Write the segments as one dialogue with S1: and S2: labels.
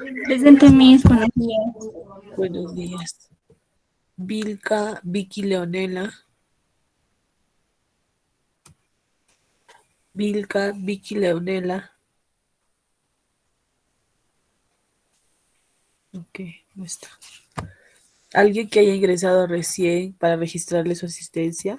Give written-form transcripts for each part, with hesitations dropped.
S1: Presente, Miss, buenos días.
S2: Buenos días. Vilca, Vicky Leonela. Vilca, Vicky Leonela. Ok, no está. ¿Alguien que haya ingresado recién para registrarle su asistencia?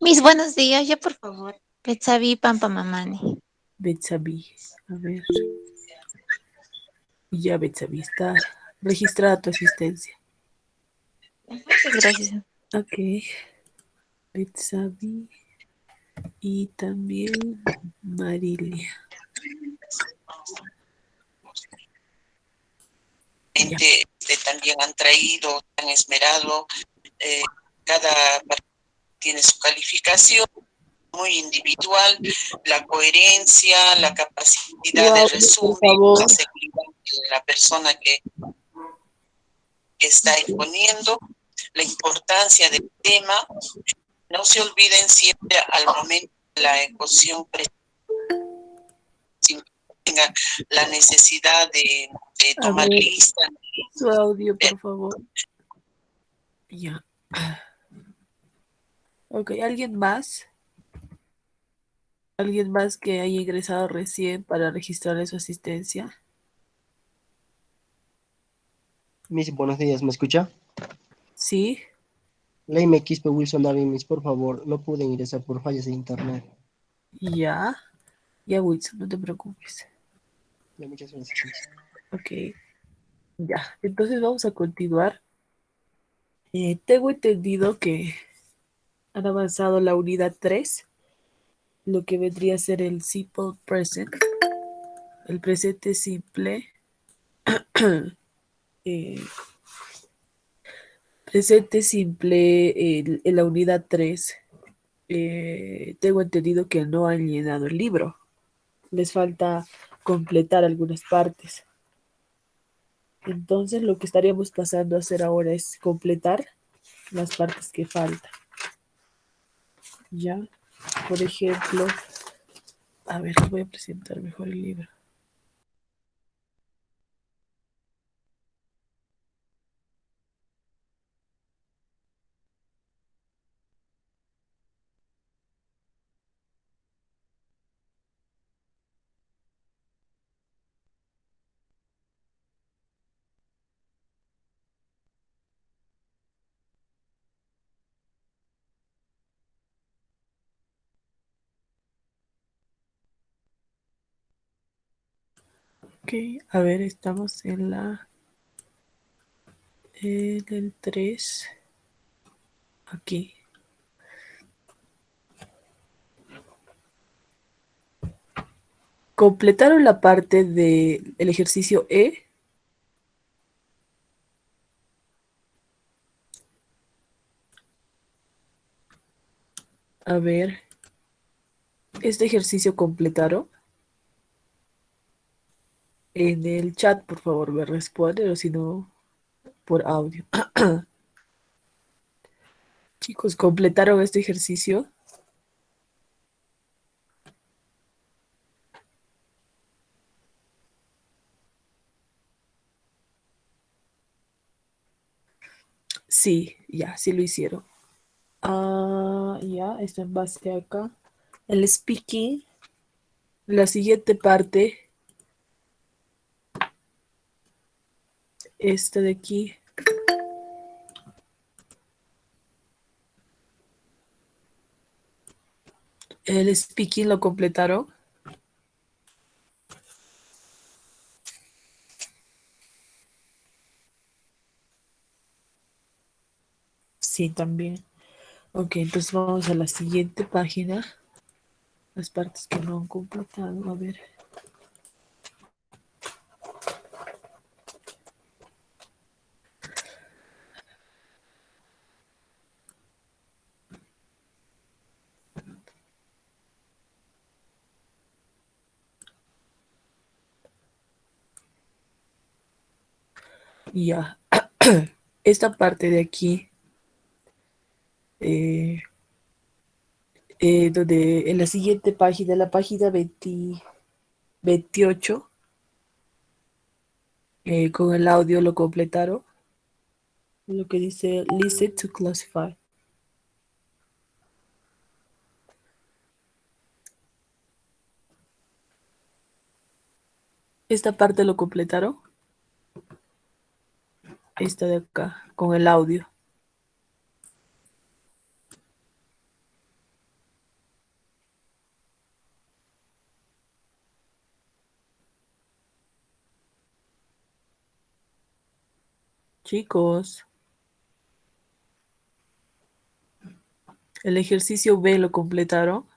S3: Mis buenos días, ya por favor. Petsavi Pampamamani.
S2: Betsabi. A ver. Ya, Betsabi, está registrada tu asistencia.
S3: Muchas gracias.
S2: Ok. Betsabi y también Marilia. Ya.
S4: También han traído, han esmerado, cada tiene su calificación muy individual, la coherencia, la capacidad de
S2: Audio, por
S4: resumen,
S2: favor.
S4: la seguridad de la persona que está exponiendo, la importancia del tema. No se olviden siempre al momento de la ecuación tenga la necesidad de
S2: A
S4: tomar
S2: ver,
S4: lista.
S2: su audio, por favor. Ya. Ok, ¿alguien más? ¿Alguien más que haya ingresado recién para registrarle su asistencia?
S5: Miss, buenos días, ¿me escucha?
S2: Sí,
S5: Leime Quispe Wilson David, Miss, por favor, no pude ingresar por fallas de internet.
S2: ya. Ya, Wilson, no te preocupes.
S5: Ya, muchas gracias, Miss.
S2: Ok, ya. Entonces vamos a continuar. Tengo entendido que han avanzado la unidad 3, lo que vendría a ser el simple present, el presente simple. eh, Presente simple en la unidad 3. Tengo entendido que no han llenado el libro. Les falta completar algunas partes. Entonces lo que estaríamos pasando a hacer ahora es completar las partes que faltan. Ya, por ejemplo, a ver, les voy a presentar mejor el libro. Ok, a ver, estamos en el 3. Aquí. Completaron la parte del ejercicio E. A ver, este ejercicio completaron. En el chat, por favor, me responden o si no, por audio. Chicos, ¿completaron este ejercicio? Sí, ya, sí lo hicieron. Ah, ya, está en base acá. El speaking, la siguiente parte, esta de aquí. El speaking lo completaron. Sí, también. Ok, entonces vamos a la siguiente página. Las partes que no han completado. A ver. Ya. Esta parte de aquí, eh, donde en la siguiente página, la página 20, 28, con el audio lo completaron. Lo que dice listen to classify. Esta parte lo completaron. Esta de acá, con el audio. Chicos, el ejercicio B lo completaron.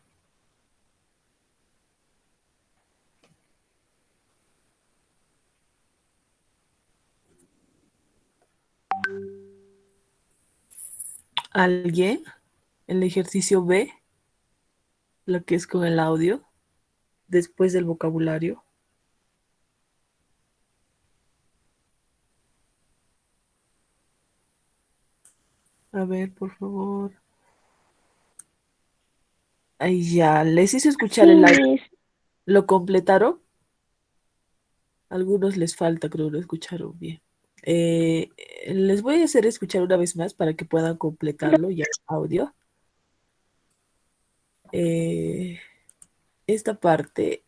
S2: ¿Alguien? El ejercicio B, lo que es con el audio, después del vocabulario. A ver, por favor. Ahí ya, les hice escuchar el audio.
S1: Miss.
S2: ¿Lo completaron? Algunos les falta, creo que lo escucharon bien. Les voy a hacer escuchar una vez más para que puedan completarlo ya en audio. Esta parte,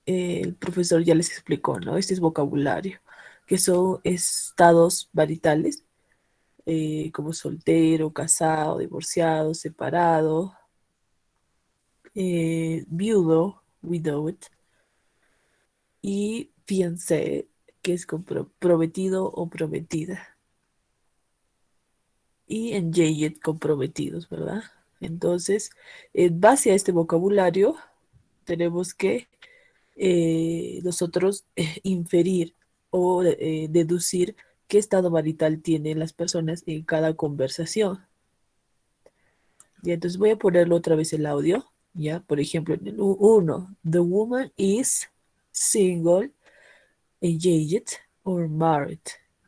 S2: el profesor ya les explicó, ¿no? Este es vocabulario, que son estados maritales, como soltero, casado, divorciado, separado, viudo, widowed, y fiancé, que es prometido o prometida. Y engaged, comprometidos, ¿verdad? Entonces, en base a este vocabulario, tenemos que nosotros inferir o deducir qué estado marital tienen las personas en cada conversación. Y entonces voy a ponerlo otra vez el audio, ¿ya? Por ejemplo, en el 1, the woman is single, engaged or married.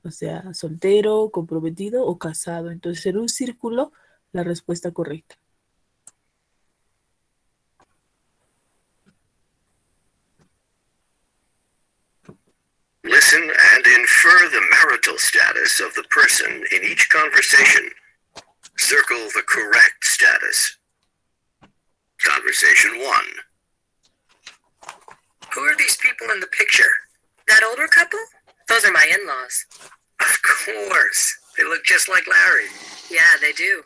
S2: O sea, soltero, comprometido o casado. Entonces, en un círculo, la respuesta correcta.
S6: Listen and infer the marital status of the person in each conversation. Circle the correct status. Conversation 1. Who are these people in the picture?
S7: That older couple? Those are my in-laws.
S6: Of course. They look just like Larry.
S7: Yeah, they do.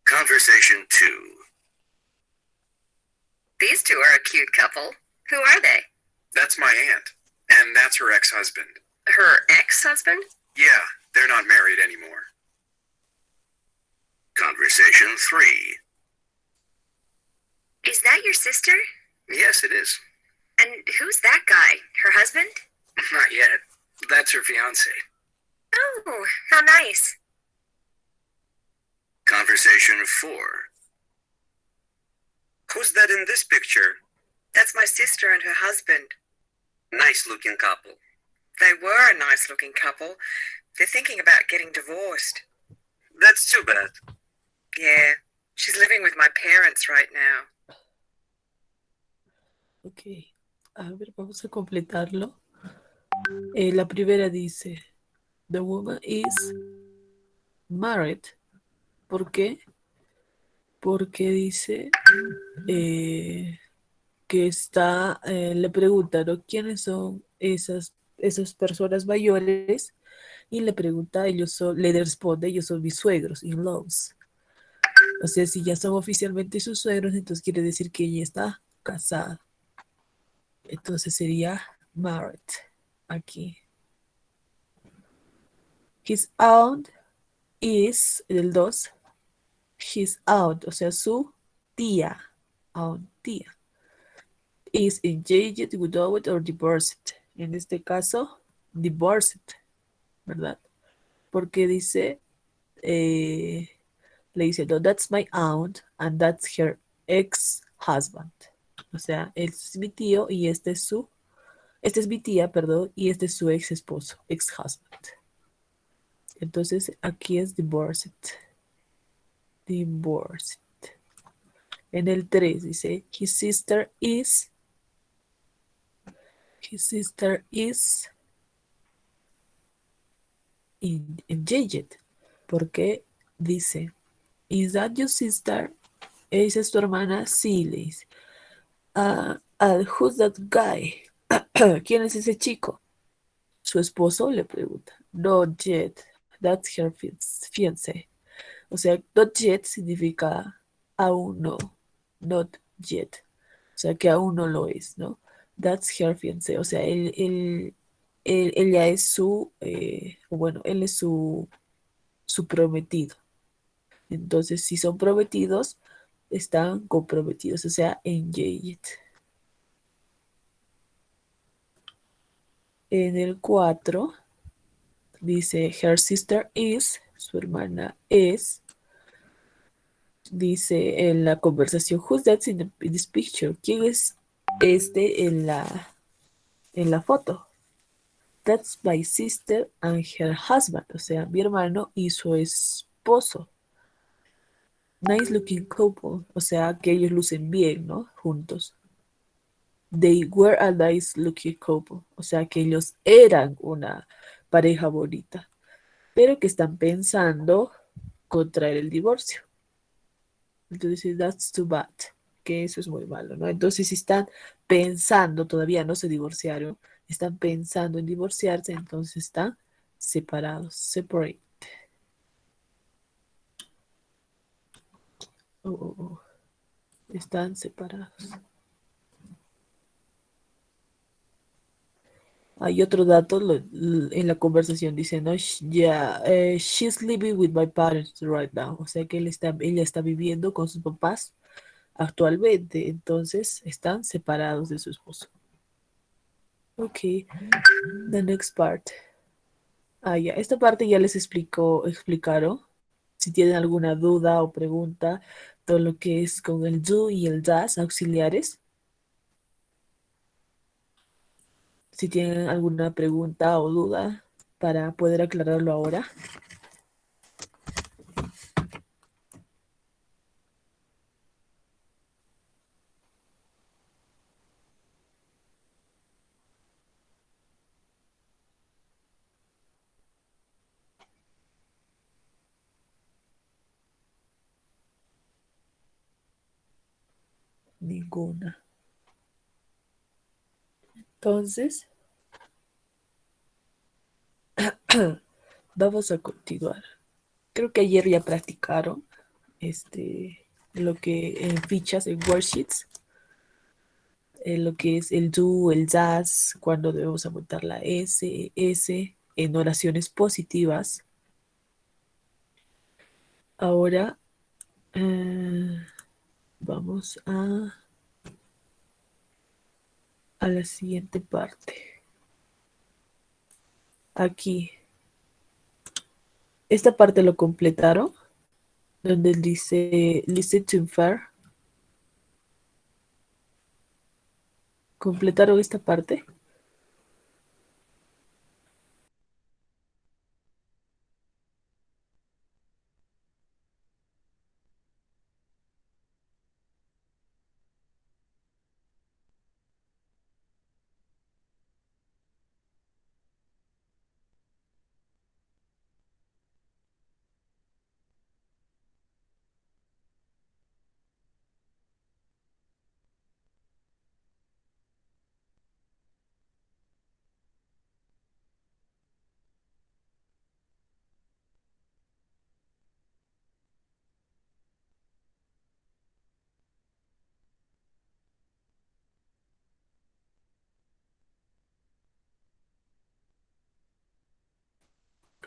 S6: Conversation 2.
S7: These two are a cute couple. Who are they?
S6: That's my aunt. And that's her ex-husband.
S7: Her ex-husband?
S6: Yeah, they're not married anymore. Conversation 3.
S7: Is that your sister?
S6: Yes, it is.
S7: And who's that guy? Her husband?
S6: Not yet. That's her fiance.
S7: Oh, how nice.
S6: Conversation 4. Who's that in this picture?
S7: That's my sister and her husband.
S6: Nice looking couple.
S7: They were a nice-looking couple. They're thinking about getting divorced.
S6: That's too bad.
S7: Yeah, she's living with my parents right now.
S2: Ok, a ver, vamos a completarlo. La primera dice, the woman is married. ¿Por qué? Porque dice que está, le preguntan, ¿no? ¿Quiénes son esas personas mayores? Y le pregunta, le responde, ellos son mis suegros, in-laws. O sea, si ya son oficialmente sus suegros, entonces quiere decir que ella está casada. Entonces sería married aquí. His aunt is, el 2, his aunt, o sea, su tía, aunt, tía, is engaged, widowed or divorced. En este caso, divorced, ¿verdad? Porque dice, le dice, no, that's my aunt and that's her ex-husband. O sea, es mi tío y este es mi tía, perdón, y este es su ex esposo, ex-husband. Entonces, aquí es divorced. Divorced. En el 3 dice, his sister is His sister is engaged. Porque dice, is that your sister? ¿Esa es tu hermana? Sí, le dice. Who's that guy? ¿Quién es ese chico? Su esposo le pregunta. Not yet. That's her fiancé. O sea, not yet significa aún no. Not yet. O sea, que aún no lo es, ¿no? That's her fiancé. O sea, ella es su, bueno, él es su prometido. Entonces, si son prometidos, están comprometidos, o sea, engaged. En el 4 dice, her sister is, su hermana es, dice en la conversación, who's that in this picture? ¿Quién es este en la foto? That's my sister and her husband, o sea, mi hermano y su esposo. Nice looking couple, o sea, que ellos lucen bien, ¿no? Juntos. They were a nice looking couple, o sea, que ellos eran una pareja bonita, pero que están pensando contraer el divorcio. Entonces, that's too bad, que eso es muy malo, ¿no? Entonces, si están pensando, todavía no se divorciaron, están pensando en divorciarse, entonces están separados, separate. Están separados. Hay otro dato en la conversación, dice, no, she's living with my parents right now. O sea que ella está viviendo con sus papás actualmente. Entonces, están separados de su esposo. Ok, the next part. Ya, esta parte ya les explicaron. Si tienen alguna duda o pregunta, todo lo que es con el do y el das auxiliares. Si tienen alguna pregunta o duda para poder aclararlo ahora. Ninguna. Entonces, vamos a continuar. Creo que ayer ya practicaron lo que en fichas, en worksheets, lo que es el do, el das, cuando debemos aumentar la S, en oraciones positivas. Ahora vamos a la siguiente parte. Aquí. Esta parte lo completaron, donde dice listen to infer. ¿Completaron esta parte?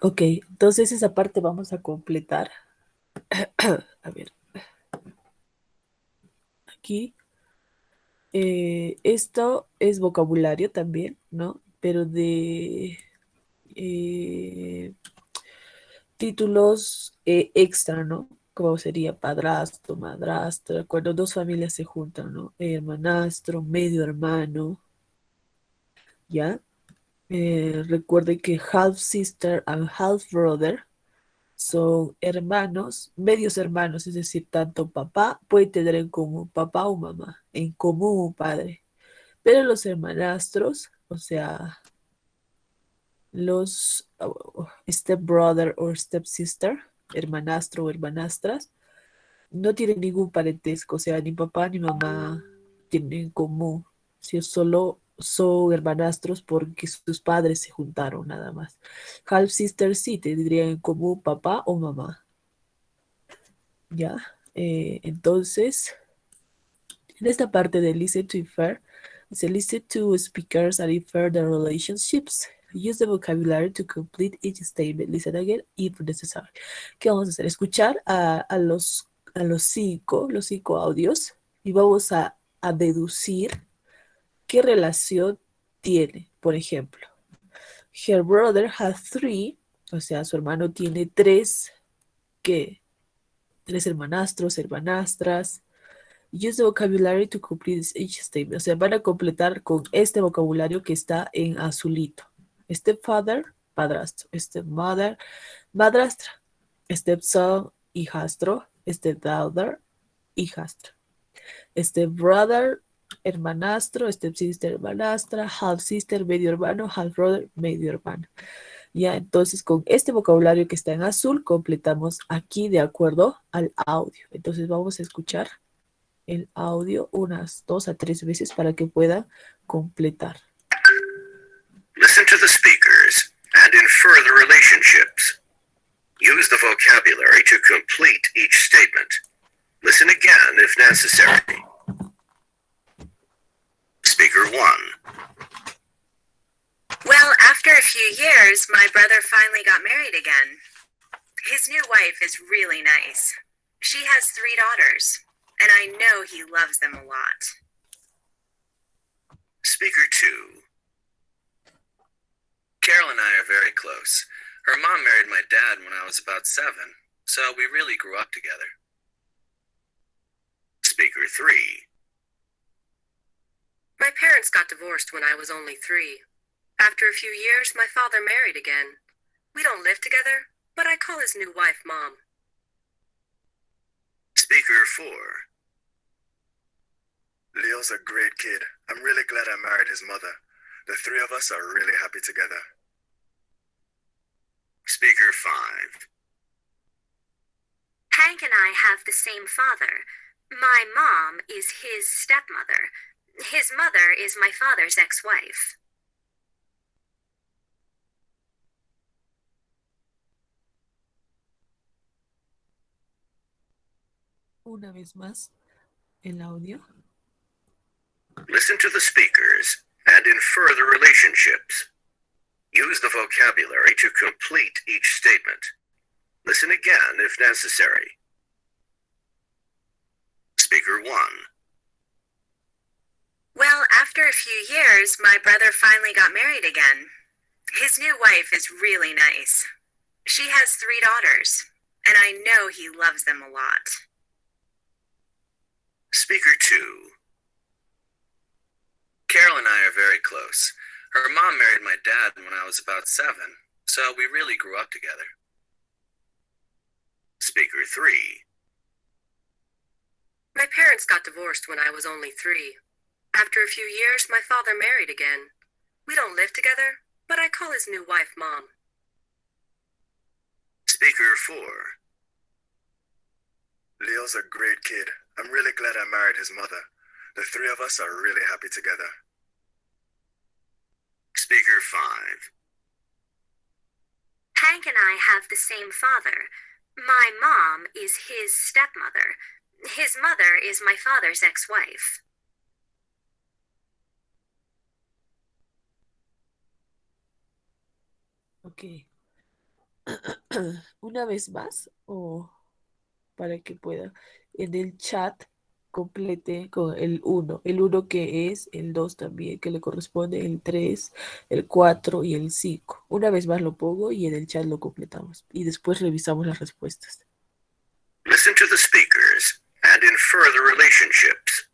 S2: Ok, entonces esa parte vamos a completar. A ver. Aquí. Esto es vocabulario también, ¿no? Pero de títulos extra, ¿no? Como sería padrastro, madrastra, cuando dos familias se juntan, ¿no? Hermanastro, medio hermano, ¿ya? Recuerden que half sister and half brother son hermanos, medios hermanos, es decir, tanto papá puede tener en común papá o mamá, en común un padre. Pero los hermanastros o sea, los stepbrother o stepsister, hermanastro o hermanastras, no tienen ningún parentesco, o sea, ni papá ni mamá tienen en común, si solo son hermanastros porque sus padres se juntaron nada más. Half sisters sí tendrían en común papá o mamá, ¿ya? Entonces, en esta parte de listen to infer, dice listen to speakers and infer the relationships. Use the vocabulary to complete each statement. Listen again if necessary. ¿Qué vamos a hacer? Escuchar a los cinco audios y vamos a deducir qué relación tiene. Por ejemplo, her brother has three, o sea, su hermano tiene tres, ¿qué? Tres hermanastros, hermanastras. Use the vocabulary to complete each statement. O sea, van a completar con este vocabulario que está en azulito. Stepfather, padrastro. Stepmother, madrastra. Stepson, hijastro. Stepdaughter, hijastra. Stepbrother, hermanastro. Stepsister, hermanastra. Half sister, medio hermano. Half brother, medio hermano. Ya, entonces con este vocabulario que está en azul, completamos aquí de acuerdo al audio. Entonces vamos a escuchar el audio unas 2 a 3 veces para que pueda completar.
S6: Listen to the speakers and infer the relationships. Use the vocabulary to complete each statement. Listen again if necessary. Speaker 1.
S7: Well, after a few years, my brother finally got married again. His new wife is really nice. She has 3 daughters, and I know he loves them a lot.
S6: Speaker 2.
S8: Carol and I are very close. Her mom married my dad when I was about 7, so we really grew up together.
S6: Speaker 3.
S7: My parents got divorced when I was only 3. After a few years, my father married again. We don't live together, but I call his new wife Mom.
S6: Speaker 4.
S9: Leo's a great kid. I'm really glad I married his mother. The 3 of us are really happy together.
S6: Speaker 5.
S10: Hank and I have the same father. My mom is his stepmother. His mother is my father's ex-wife.
S2: Una vez más, el audio.
S6: Listen to the speakers and infer the relationships. Use the vocabulary to complete each statement. Listen again if necessary. Speaker 1.
S7: Well, after a few years, my brother finally got married again. His new wife is really nice. She has 3 daughters, and I know he loves them a lot.
S6: Speaker 2.
S8: Carol and I are very close. Her mom married my dad when I was about 7, so we really grew up together.
S6: Speaker 3.
S7: My parents got divorced when I was only 3. After a few years, my father married again. We don't live together, but I call his new wife Mom.
S6: Speaker 4.
S9: Leo's a great kid. I'm really glad I married his mother. The 3 of us are really happy together.
S6: Speaker 5.
S10: Hank and I have the same father. My mom is his stepmother. His mother is my father's ex-wife.
S2: Ok. Una vez más, o para que pueda, en el chat complete con el 1. El 1 que es el 2 también, que le corresponde el 3, el 4 y el 5. Una vez más lo pongo y en el chat lo completamos. Y después revisamos las respuestas.
S6: Listen to the speakers and infer the relationships.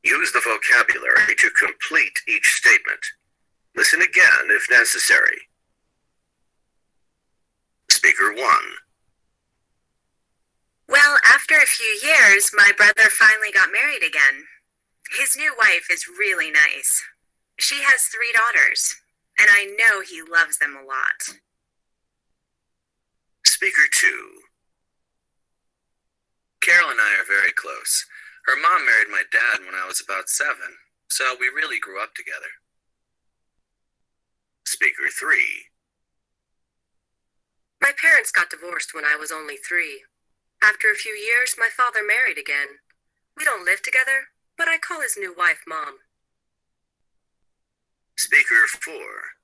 S6: Use the vocabulary to complete each statement. Listen again if necessary. Speaker 1.
S7: Well, after a few years, my brother finally got married again. His new wife is really nice. She has 3 daughters, and I know he loves them a lot.
S6: Speaker 2.
S8: Carol and I are very close. Her mom married my dad when I was about 7, so we really grew up together.
S6: Speaker 3.
S11: My parents got divorced when I was only 3. After a few years, my father married again. We don't live together, but I call his new wife Mom.
S6: Speaker 4.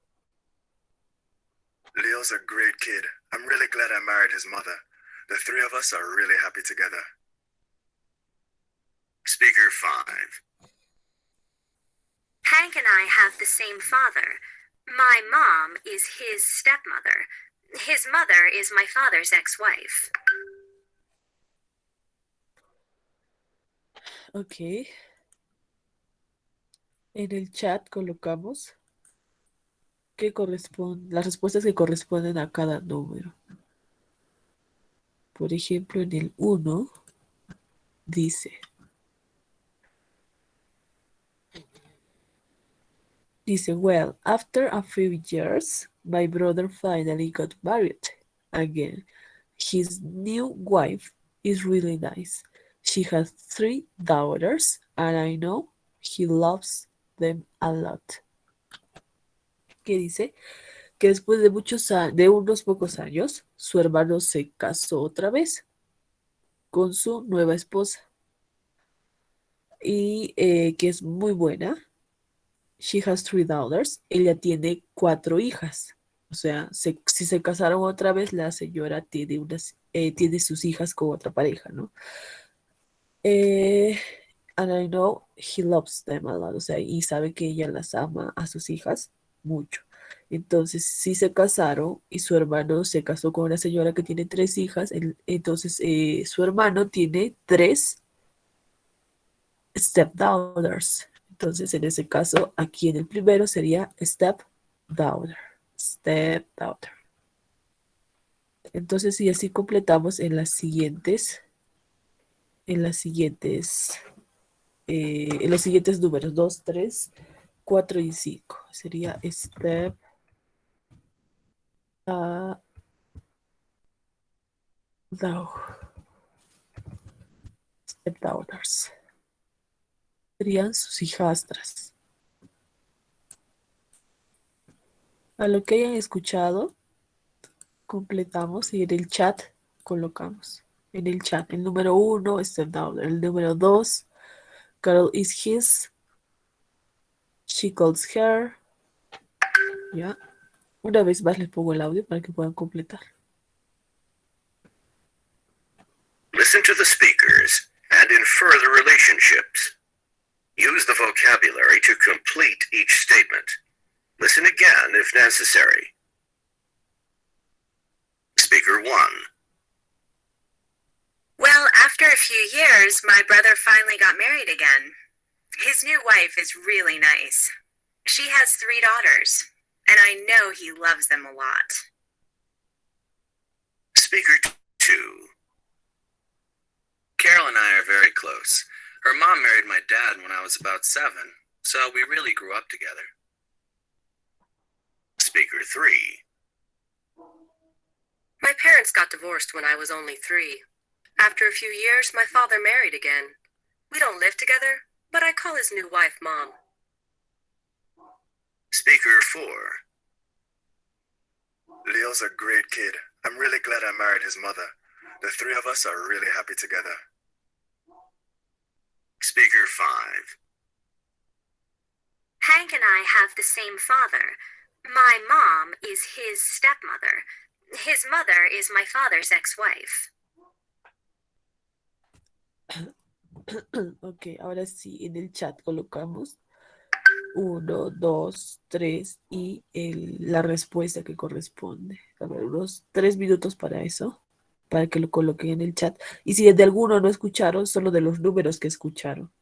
S9: Leo's a great kid. I'm really glad I married his mother. The 3 of us are really happy together.
S6: Speaker 5.
S10: Hank and I have the same father. My mom is his stepmother. His mother is my father's ex-wife.
S2: Ok. En el chat colocamos las respuestas que corresponden a cada número. Por ejemplo, en el 1 dice, well, after a few years, my brother finally got married again. His new wife is really nice. She has 3 daughters, and I know he loves them a lot. ¿Qué dice? Que después de unos pocos años, su hermano se casó otra vez con su nueva esposa y que es muy buena. She has 3 daughters. Ella tiene 4 hijas. O sea, si se casaron otra vez, la señora tiene sus hijas con otra pareja, ¿no? And I know he loves them a lot. O sea, y sabe que ella las ama a sus hijas mucho. Entonces, si se casaron y su hermano se casó con una señora que tiene 3 hijas, entonces su hermano tiene 3 stepdaughters. Entonces, en ese caso, aquí en el primero sería stepdaughter. Stepdaughter. Entonces, y así completamos en los siguientes números, 2, 3, 4 y 5. Sería stepdaughters. Serían sus hijastras. A lo que hayan escuchado, completamos y en el chat colocamos. En el chat, el número 1, stepdaughter. El número 2, Carol is his. She calls her. Ya. Una vez más les pongo el audio para que puedan completar.
S6: Listen to the speakers and infer the relationships. Use the vocabulary to complete each statement. Listen again if necessary. Speaker 1.
S7: Well, after a few years, my brother finally got married again. His new wife is really nice. She has 3 daughters, and I know he loves them a lot.
S6: Speaker 2.
S8: Carol and I are very close. Her mom married my dad when I was about 7, so we really grew up together.
S6: Speaker 3.
S11: My parents got divorced when I was only 3. After a few years, my father married again. We don't live together, but I call his new wife Mom.
S6: Speaker 4.
S9: Leo's a great kid. I'm really glad I married his mother. The 3 of us are really happy together.
S6: Speaker 5.
S10: Hank and I have the same father. My mom is his stepmother. His mother is my father's ex-wife.
S2: Ok, ahora sí, en el chat colocamos 1, 2, 3 y la respuesta que corresponde. A ver, unos 3 minutos para eso, para que lo coloquen en el chat. Y si de alguno no escucharon, solo de los números que escucharon.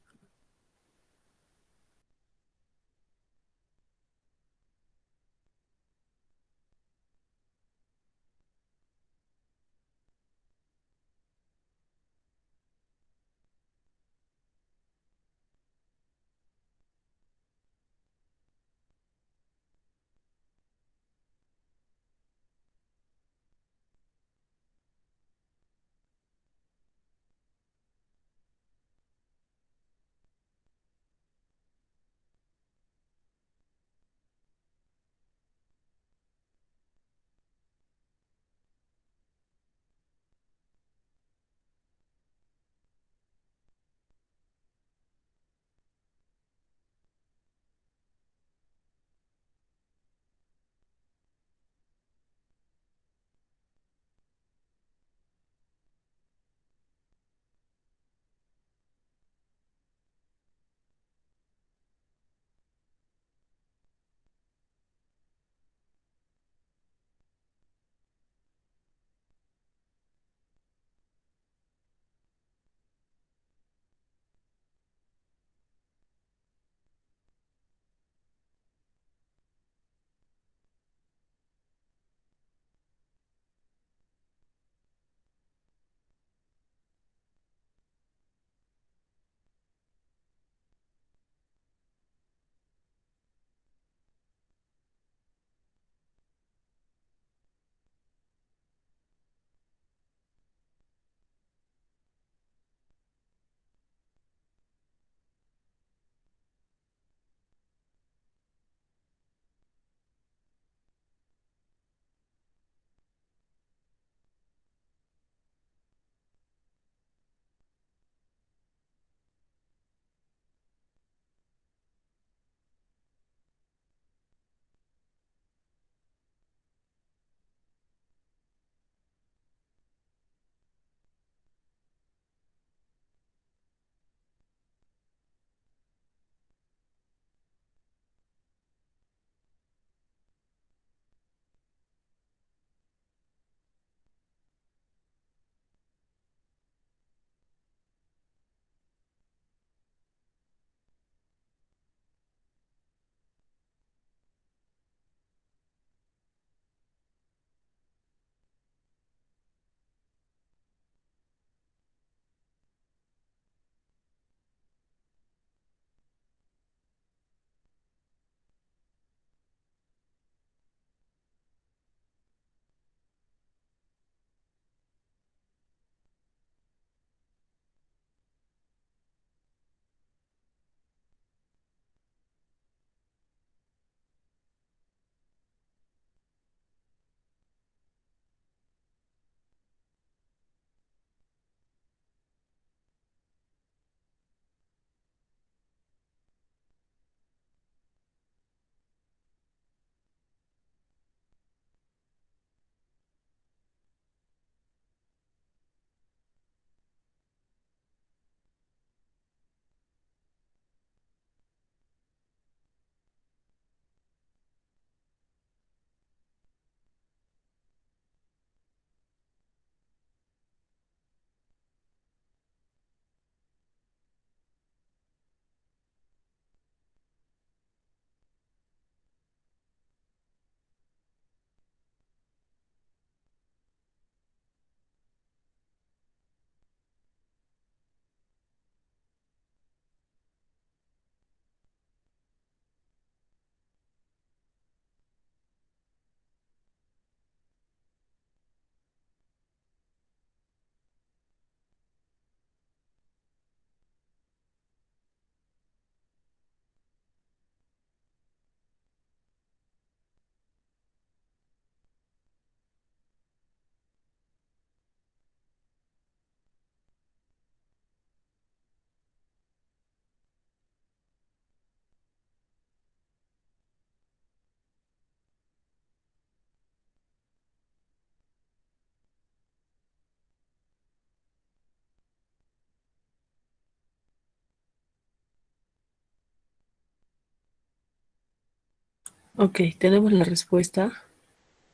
S2: Ok, tenemos la respuesta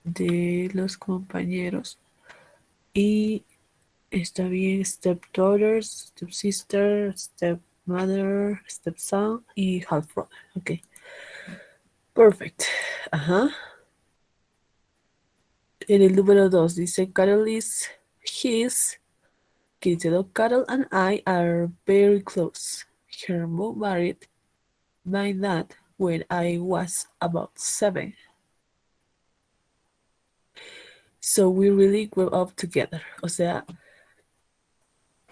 S2: de los compañeros. Y está bien, stepdaughters, stepsister, stepmother, stepson y half brother. Ok, perfect. Ajá. En el número 2 dice Carol is his. Que dice, Carol and I are very close. Her mom married my dad when I was about 7. So we really grew up together. O sea,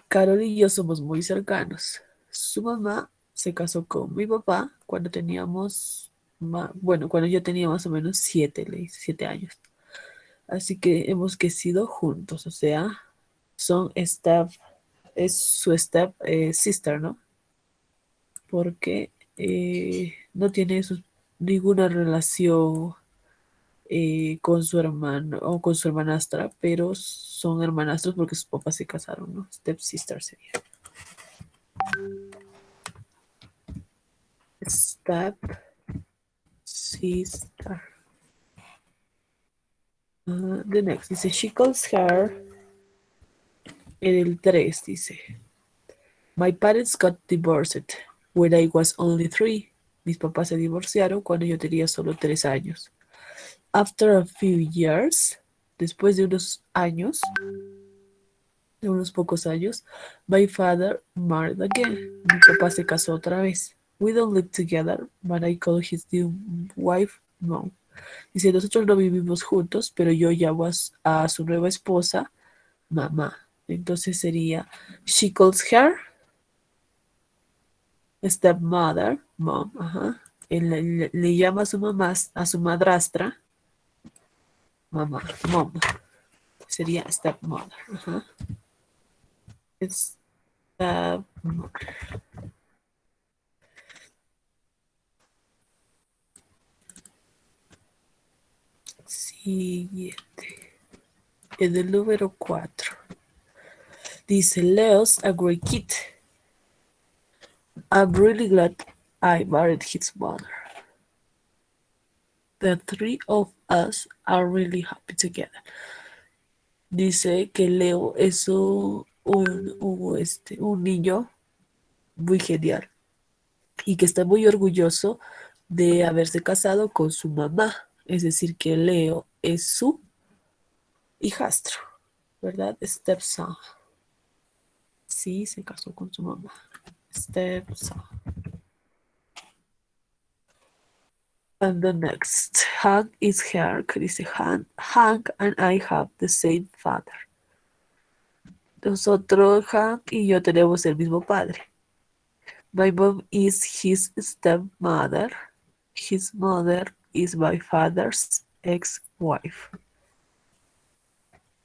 S2: Carol y yo somos muy cercanos. Su mamá se casó con mi papá cuando teníamos, cuando yo tenía más o menos 7 años. Así que hemos crecido juntos, o sea, son es su sister, ¿no? Porque no tiene ninguna relación con su hermano o con su hermanastra, pero son hermanastros porque sus papás se casaron, ¿no? Step sister sería. Step sister. The next dice, she calls her. En el 3 dice, my parents got divorced when I was only 3. Mis papás se divorciaron cuando yo tenía solo 3 años. After a few years, después de unos años, de unos pocos años, my father married again. Mi papá se casó otra vez. We don't live together, but I call his new wife mom. Dice, nosotros no vivimos juntos, pero yo llamo a su nueva esposa mamá. Entonces sería, she calls her stepmother, mom, ajá. Él le llama a su mamá, a su madrastra, mamá, mom. Sería stepmother, ajá. Stepmother. Siguiente. En el número 4. Dice, Leo's a great kid. I'm really glad I married his mother. The 3 of us are really happy together. Dice que Leo es un niño muy genial y que está muy orgulloso de haberse casado con su mamá. Es decir, que Leo es su hijastro, ¿verdad? Stepson. Sí, se casó con su mamá. Stepson. And the next, Hank is here, que dice Hank and I have the same father. Nosotros, Hank y yo tenemos el mismo padre. My mom is his stepmother. His mother is my father's ex-wife.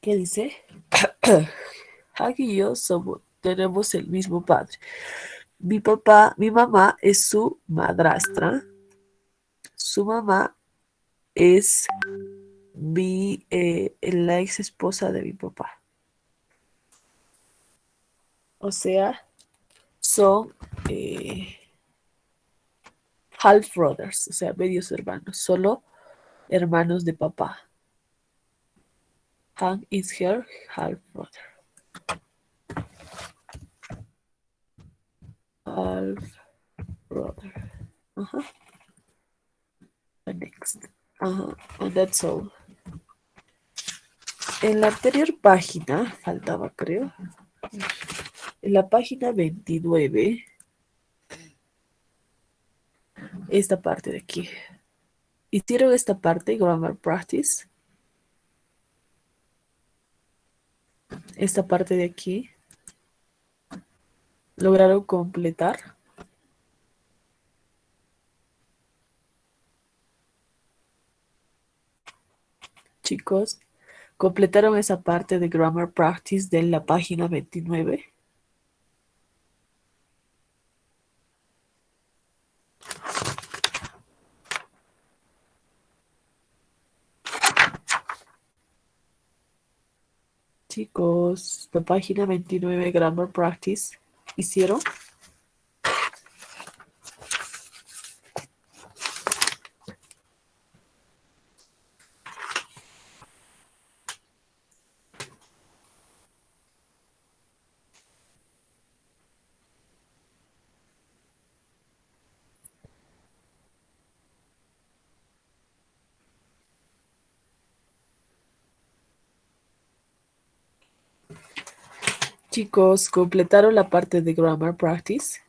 S2: ¿Qué dice? Hank y yo tenemos el mismo padre. Mi mamá es su madrastra. Su mamá es la ex esposa de mi papá. O sea, son half brothers, o sea, medios hermanos, solo hermanos de papá. Hank is her half brother. Half brother. Next. And that's all. En la anterior página, faltaba creo, en la página 29, esta parte de aquí. Hicieron esta parte, Grammar Practice. Esta parte de aquí. ¿Lograron completar? Chicos, ¿completaron esa parte de Grammar Practice de la página 29? Chicos, la página 29 Grammar Practice, ¿hicieron? Chicos, ¿completaron la parte de grammar practice?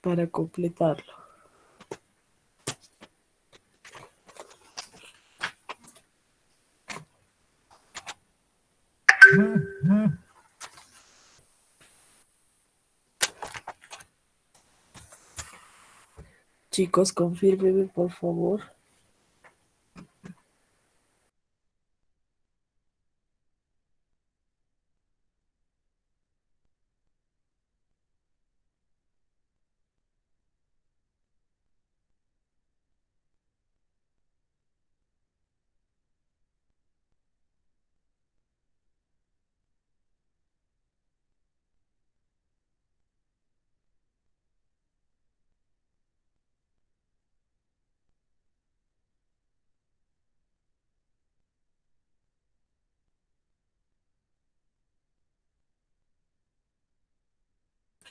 S2: Para completarlo. Chicos, confírmenme, por favor.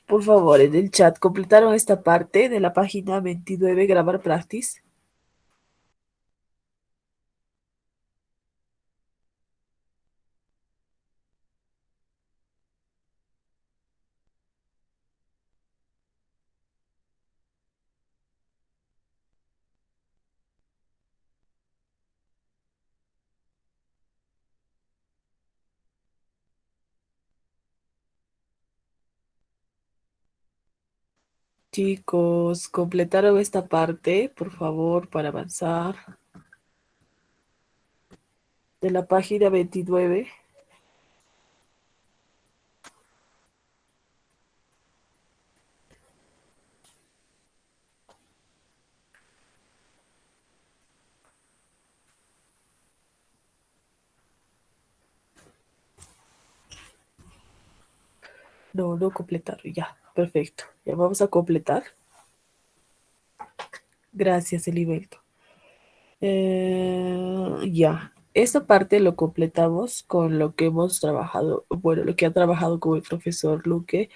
S2: Por favor, en el chat, ¿completaron esta parte de la página 29, Grammar Practice? Chicos, ¿completaron esta parte, por favor, para avanzar? De la página 29. No, no completaron, ya, perfecto. Ya vamos a completar. Gracias, Eliberto. Ya, esta parte lo completamos con lo que hemos trabajado, bueno, lo que ha trabajado con el profesor Luque,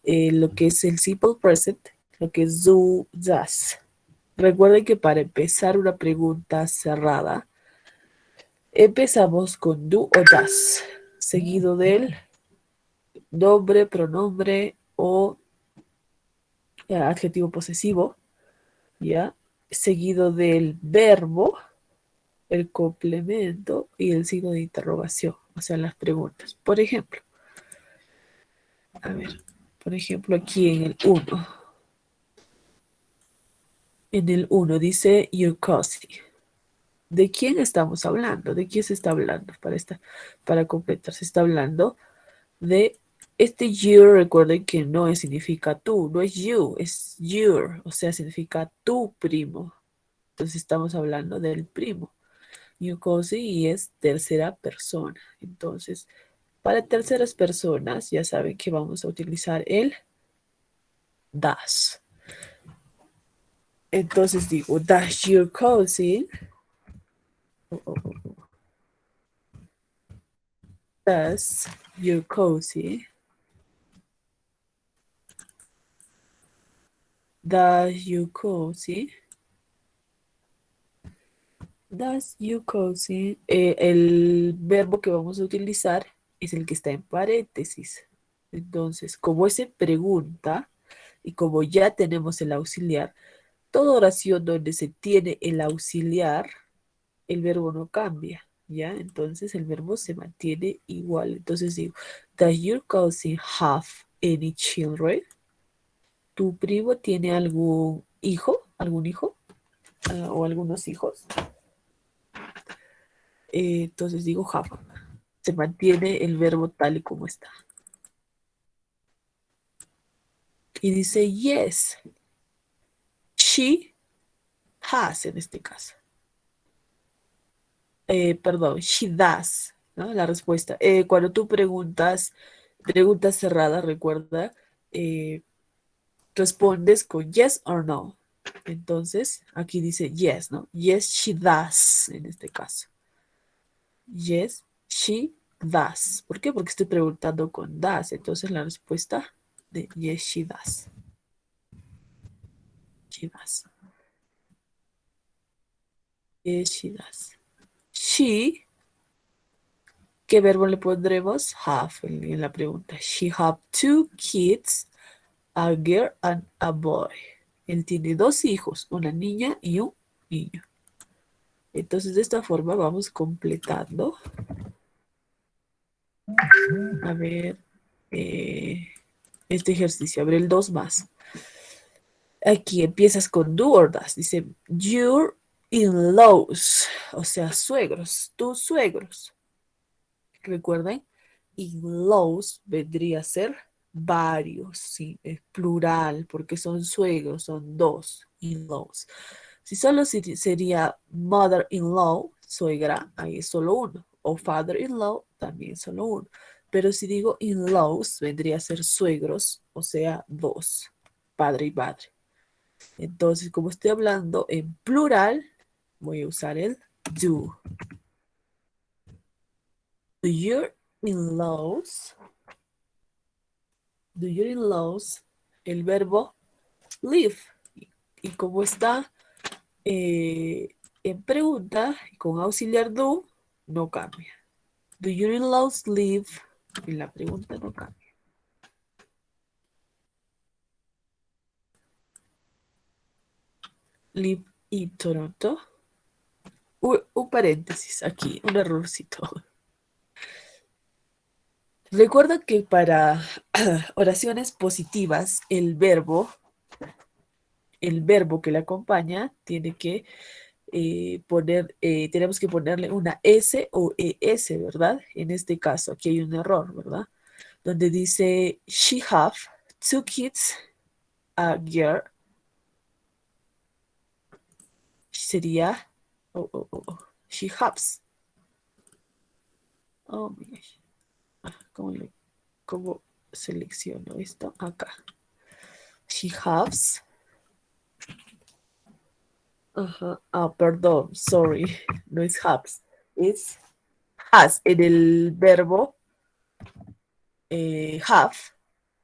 S2: lo que es el simple present, lo que es do, das. Recuerden que para empezar una pregunta cerrada, empezamos con do o das, seguido del nombre, pronombre o adjetivo posesivo, ¿ya? Seguido del verbo, el complemento y el signo de interrogación, o sea, las preguntas. Por ejemplo, a ver, por ejemplo, aquí en el uno. En el uno dice your cousin. ¿De quién estamos hablando? ¿De quién se está hablando para completar? Se está hablando de este you. Recuerden que no significa tú, no es you, es your, o sea, significa tu primo. Entonces estamos hablando del primo. Your cousin y es tercera persona. Entonces, para terceras personas, ya saben que vamos a utilizar el das. Entonces digo, does your cousin, does your cousin, does your cousin, does your cousin, el verbo que vamos a utilizar es el que está en paréntesis. Entonces, como es en pregunta y como ya tenemos el auxiliar, toda oración donde se tiene el auxiliar, el verbo no cambia, ¿ya? Entonces el verbo se mantiene igual. Entonces digo, does your cousin have any children? ¿Tu primo tiene algún hijo? ¿Algún hijo? ¿O algunos hijos? Entonces digo have. Se mantiene el verbo tal y como está. Y dice yes. She has en este caso. Perdón, she does, ¿no? La respuesta. Cuando tú preguntas cerrada, recuerda, respondes con yes or no. Entonces, aquí dice yes, ¿no? Yes, she does, en este caso. Yes, she does. ¿Por qué? Porque estoy preguntando con does. Entonces, la respuesta de yes, she does. She does. Yes, she does. she, ¿qué verbo le pondremos? Have en la pregunta. She have 2 kids, a girl and a boy. Él tiene 2 hijos, una niña y un niño. Entonces, de esta forma vamos completando. A ver, este ejercicio. A ver, el 2 más. Aquí empiezas con do or does. Dice, your in-laws, o sea, suegros, tus suegros. Recuerden, in-laws vendría a ser varios, sí, es plural, porque son suegros, son 2 in-laws. Si solo sería mother-in-law, suegra, ahí es solo uno. O father-in-law, también solo uno. Pero si digo in-laws, vendría a ser suegros, o sea, 2, padre y madre. Entonces, como estoy hablando en plural, voy a usar el do. Do your in-laws, el verbo live. Y como está en pregunta, con auxiliar do, no cambia. Do your in-laws live? En la pregunta no cambia. Live in Toronto. Un paréntesis aquí, un errorcito. Recuerda que para oraciones positivas, el verbo que le acompaña tiene que tenemos que ponerle una S o ES, ¿verdad? En este caso, aquí hay un error, ¿verdad? Donde dice, she have 2 kids, a girl. Sería, she has. Oh my gosh. ¿Cómo selecciono esto? Acá. She has. Perdón, sorry. No es has. Es has. En el verbo have,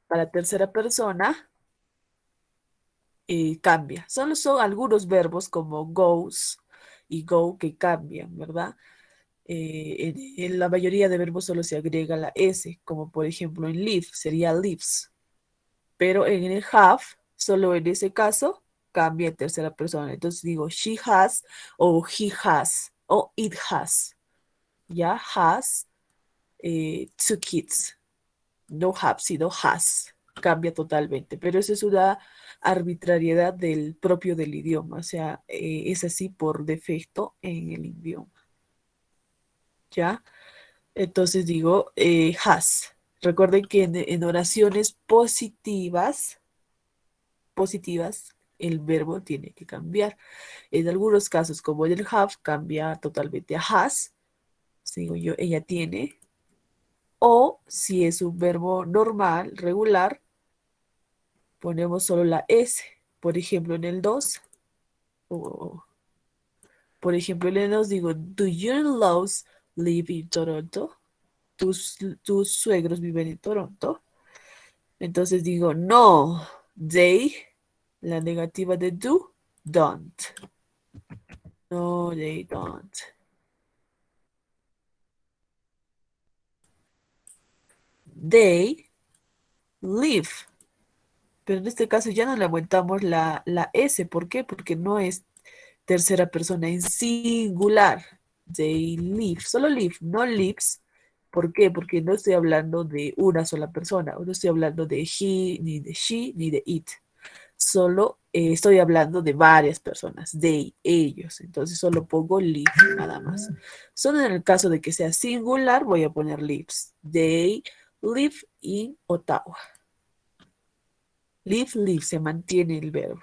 S2: para tercera persona, cambia. Solo son algunos verbos como goes y go que cambian, ¿verdad? En la mayoría de verbos solo se agrega la S, como por ejemplo en live sería lives, pero en el have, solo en ese caso, cambia en tercera persona. Entonces digo she has o he has o it has. Ya has 2 kids. No have, sino has. Cambia totalmente, pero eso es una arbitrariedad del propio del idioma, o sea, es así por defecto en el idioma. ¿Ya? Entonces digo has. Recuerden que en oraciones positivas, el verbo tiene que cambiar. En algunos casos, como en el have, cambia totalmente a has. Digo yo, ella tiene. O si es un verbo normal, regular, ponemos solo la S. Por ejemplo, en el 2. Por ejemplo, en el 2 digo, do your in-laws live in Toronto? ¿Tus suegros viven en Toronto? Entonces digo, no, they, la negativa de do, don't. No, they don't. They live. Pero en este caso ya no le aumentamos la S. ¿Por qué? Porque no es tercera persona en singular. They live. Solo live, no lives. ¿Por qué? Porque no estoy hablando de una sola persona. No estoy hablando de he, ni de she, ni de it. Solo estoy hablando de varias personas. They, ellos. Entonces solo pongo live, nada más. Solo en el caso de que sea singular, voy a poner lives. They live in Ottawa. Live, se mantiene el verbo.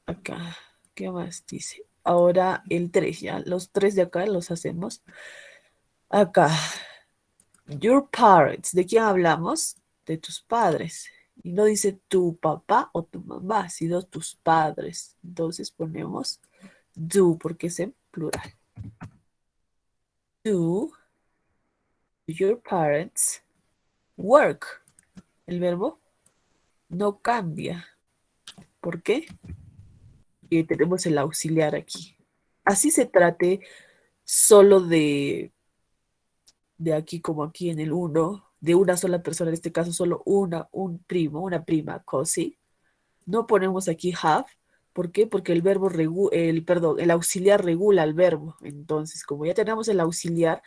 S2: Acá, ¿qué más dice? Ahora el 3, ya. Los 3 de acá los hacemos. Acá. Your parents. ¿De quién hablamos? De tus padres. Y no dice tu papá o tu mamá, sino tus padres. Entonces ponemos do, porque es en plural. Do your parents work? El verbo no cambia. ¿Por qué? Y tenemos el auxiliar aquí. Así se trate solo de aquí como aquí en el uno, de una sola persona, en este caso solo un primo, una prima, così. No ponemos aquí have. ¿Por qué? Porque el verbo perdón, el auxiliar regula el verbo. Entonces, como ya tenemos el auxiliar,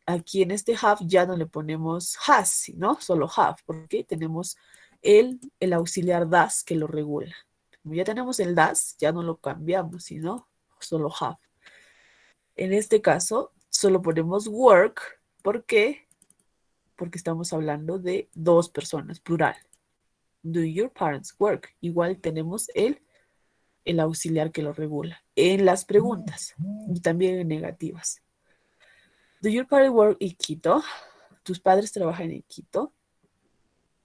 S2: aquí en este have ya no le ponemos has, ¿no? Solo have, porque tenemos el auxiliar das que lo regula. Como ya tenemos el das, ya no lo cambiamos, sino solo have. En este caso, solo ponemos work. ¿Por qué? Porque estamos hablando de dos personas, plural. Do your parents work? Igual tenemos el auxiliar que lo regula en las preguntas y también en negativas. Do your parents work in Quito? ¿Tus padres trabajan en Quito?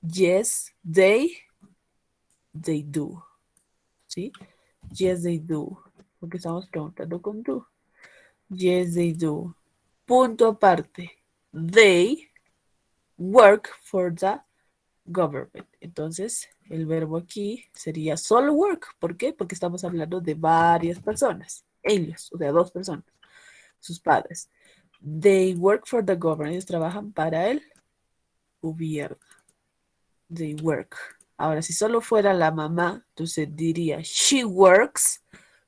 S2: Yes, they do. ¿Sí? Yes, they do. Porque estamos preguntando con do. Yes, they do. Punto aparte. They work for the government. Entonces, el verbo aquí sería solo work. ¿Por qué? Porque estamos hablando de varias personas. Ellos, o sea, dos personas. Sus padres. They work for the government. Ellos trabajan para el gobierno. They work. Ahora, si solo fuera la mamá, entonces diría she works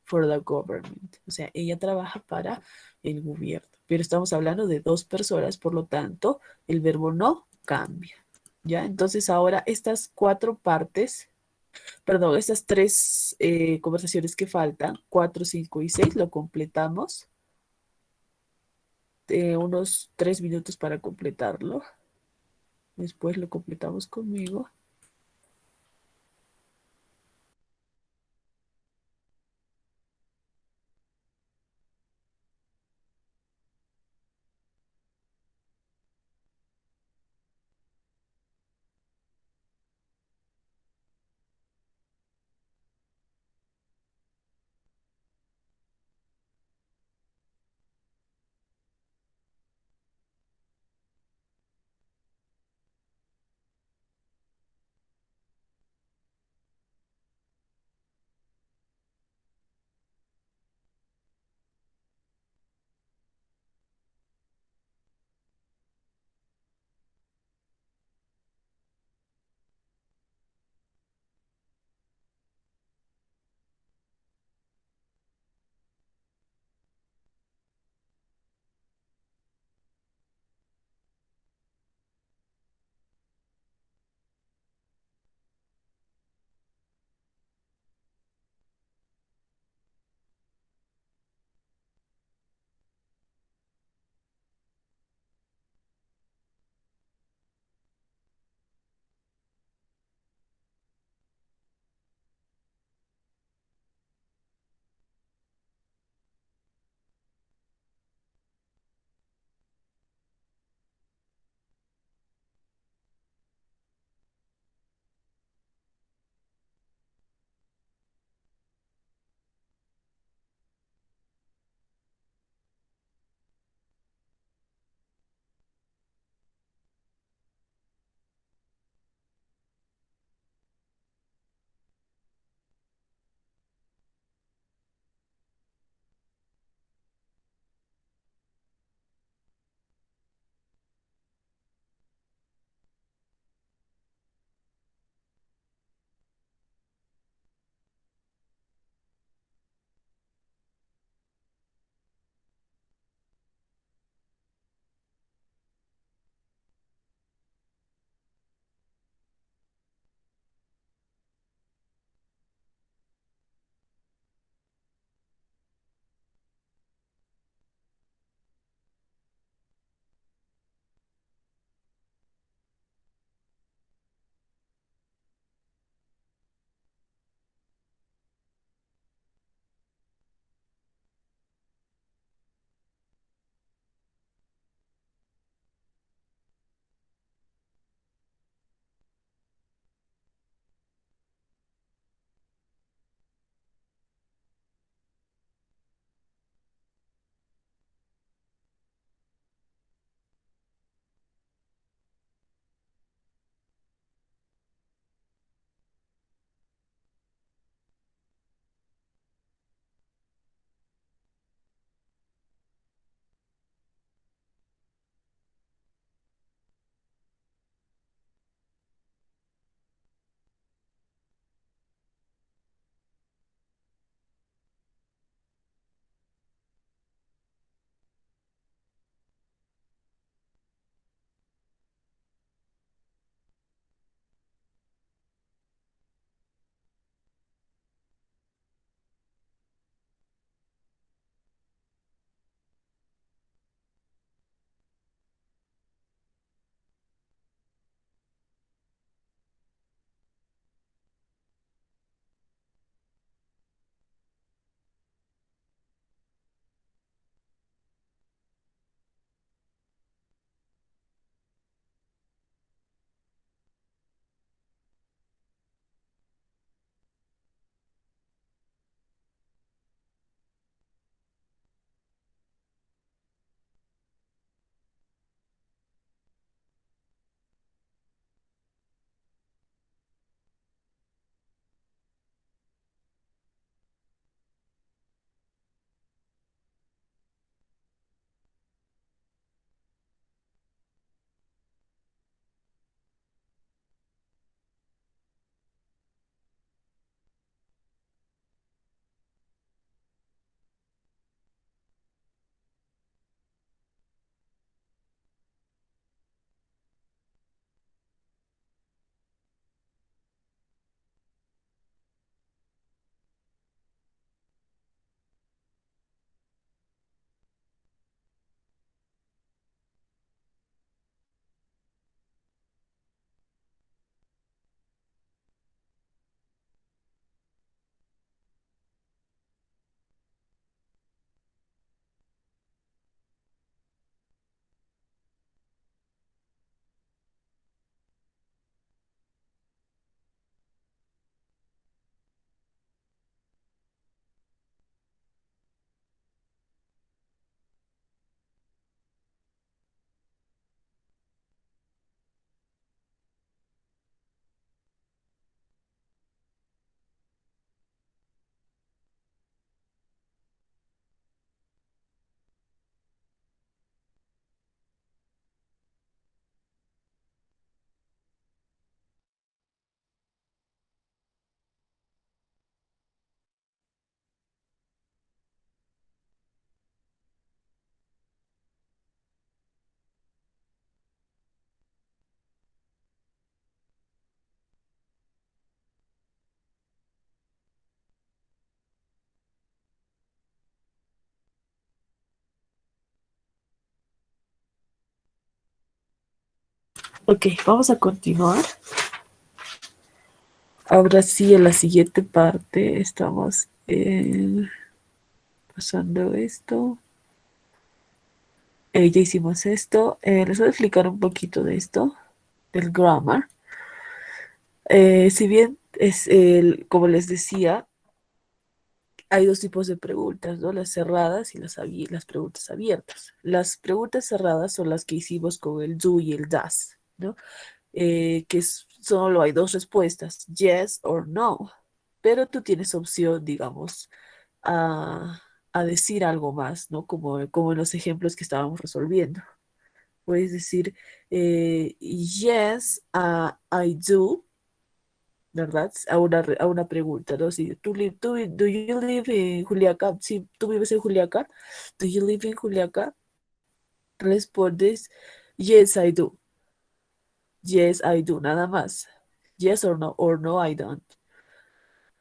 S2: for the government. O sea, ella trabaja para el gobierno. Pero estamos hablando de dos personas, por lo tanto, el verbo no cambia. ¿Ya? Entonces ahora estas cuatro partes, perdón, estas tres conversaciones que faltan, 4, 5 y 6, lo completamos. Unos 3 minutos para completarlo. Después lo completamos conmigo. Ok, vamos a continuar. Ahora sí, en la siguiente parte estamos pasando esto. Ya hicimos esto. Les voy a explicar un poquito de esto, del grammar. Si bien es como les decía, hay dos tipos de preguntas, ¿no? Las cerradas y las preguntas abiertas. Las preguntas cerradas son las que hicimos con el do y el does, ¿no? Solo hay dos respuestas, yes or no. Pero tú tienes opción, digamos, a, a decir algo más, ¿no? Como en los ejemplos que estábamos resolviendo. Puedes decir, yes, I do, ¿verdad? A una pregunta, ¿no? Si do you live in Juliaca? Si tú vives en Juliaca, do you live in Juliaca? Respondes, yes, I do. Yes, I do, nada más. Yes or no, I don't.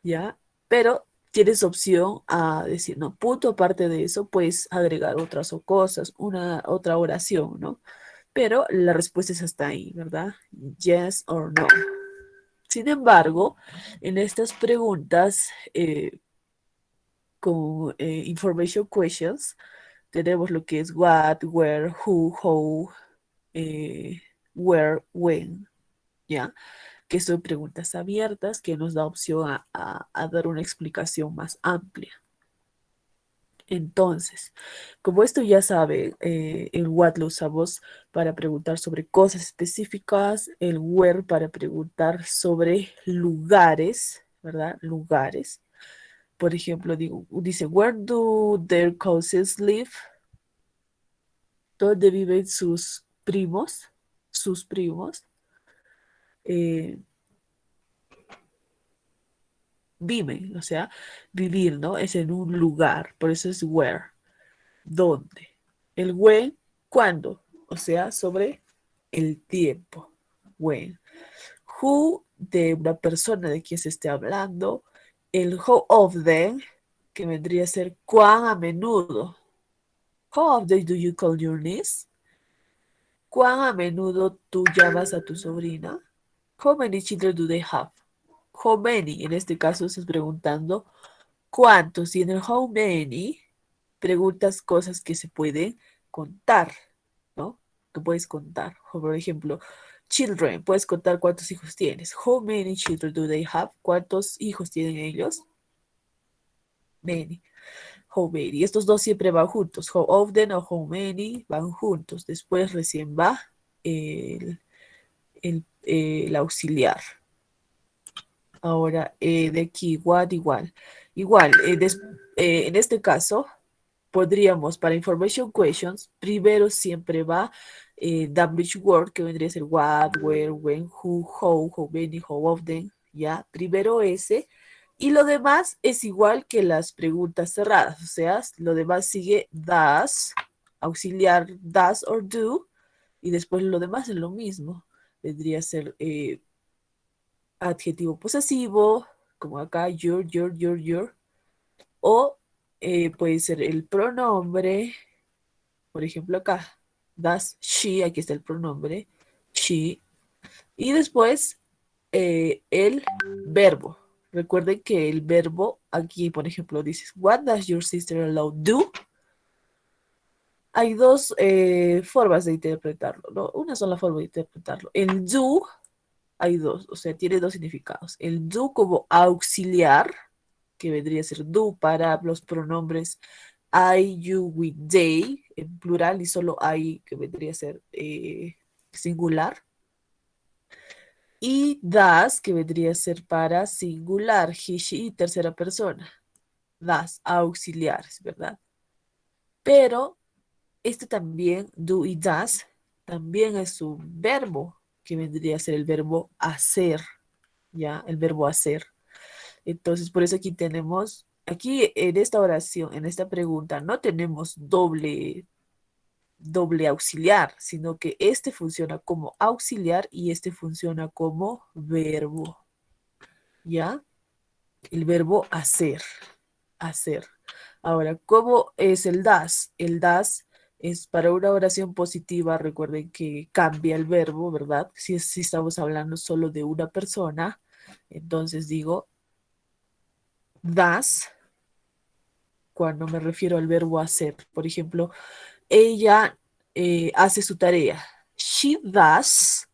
S2: ¿Ya? Pero tienes opción a decir, no, punto aparte de eso, puedes agregar otras cosas, otra oración, ¿no? Pero la respuesta es hasta ahí, ¿verdad? Yes or no. Sin embargo, en estas preguntas con information questions, tenemos lo que es what, where, who, how, eh, where, when, ¿ya? Que son preguntas abiertas que nos da opción a dar una explicación más amplia. Entonces, como esto ya sabe, el what lo usamos para preguntar sobre cosas específicas, el where para preguntar sobre lugares, ¿verdad? Lugares. Por ejemplo, dice, where do their cousins live? ¿Dónde viven sus primos? Sus primos. Viven, o sea, vivir, ¿no? Es en un lugar, por eso es where. ¿Dónde? El when, ¿cuándo? O sea, sobre el tiempo. When. Who, de una persona de quien se esté hablando. El how often, que vendría a ser cuán a menudo. How often do you call your niece? ¿Cuán a menudo tú llamas a tu sobrina? How many children do they have? How many, en este caso estás preguntando cuántos. Y en el how many preguntas cosas que se pueden contar, ¿no? Que puedes contar. O por ejemplo, children, puedes contar cuántos hijos tienes. How many children do they have? ¿Cuántos hijos tienen ellos? Many. How many. Estos dos siempre van juntos. How often o how many van juntos. Después recién va el auxiliar. Ahora, de aquí, what igual. Igual, en este caso, podríamos, para information questions, primero siempre va WH word, que vendría a ser what, where, when, who, how many, how often, ¿ya? Primero ese. Y lo demás es igual que las preguntas cerradas, o sea, lo demás sigue does, auxiliar does or do, y después lo demás es lo mismo. Vendría a ser adjetivo posesivo, como acá, your, o puede ser el pronombre, por ejemplo acá, does she, aquí está el pronombre, she, y después el verbo. Recuerden que el verbo, aquí por ejemplo dices, what does your sister-in-law do? Hay dos formas de interpretarlo, ¿no? Una sola forma de interpretarlo. El do, hay dos, o sea, tiene dos significados. El do como auxiliar, que vendría a ser do para los pronombres I, you, we, they, en plural, y solo I, que vendría a ser singular. Y das, que vendría a ser para singular, he, she, y tercera persona. Das, auxiliares, ¿verdad? Pero este también, do y das, también es un verbo, que vendría a ser el verbo hacer, ¿ya? El verbo hacer. Entonces, por eso aquí tenemos, aquí en esta oración, en esta pregunta, no tenemos doble auxiliar, sino que este funciona como auxiliar y este funciona como verbo. ¿Ya? El verbo hacer. Hacer. Ahora, ¿cómo es el das? El das Es para una oración positiva, recuerden que cambia el verbo, ¿verdad? Si estamos hablando solo de una persona, entonces digo das cuando me refiero al verbo hacer. Por ejemplo, ella hace su tarea. She does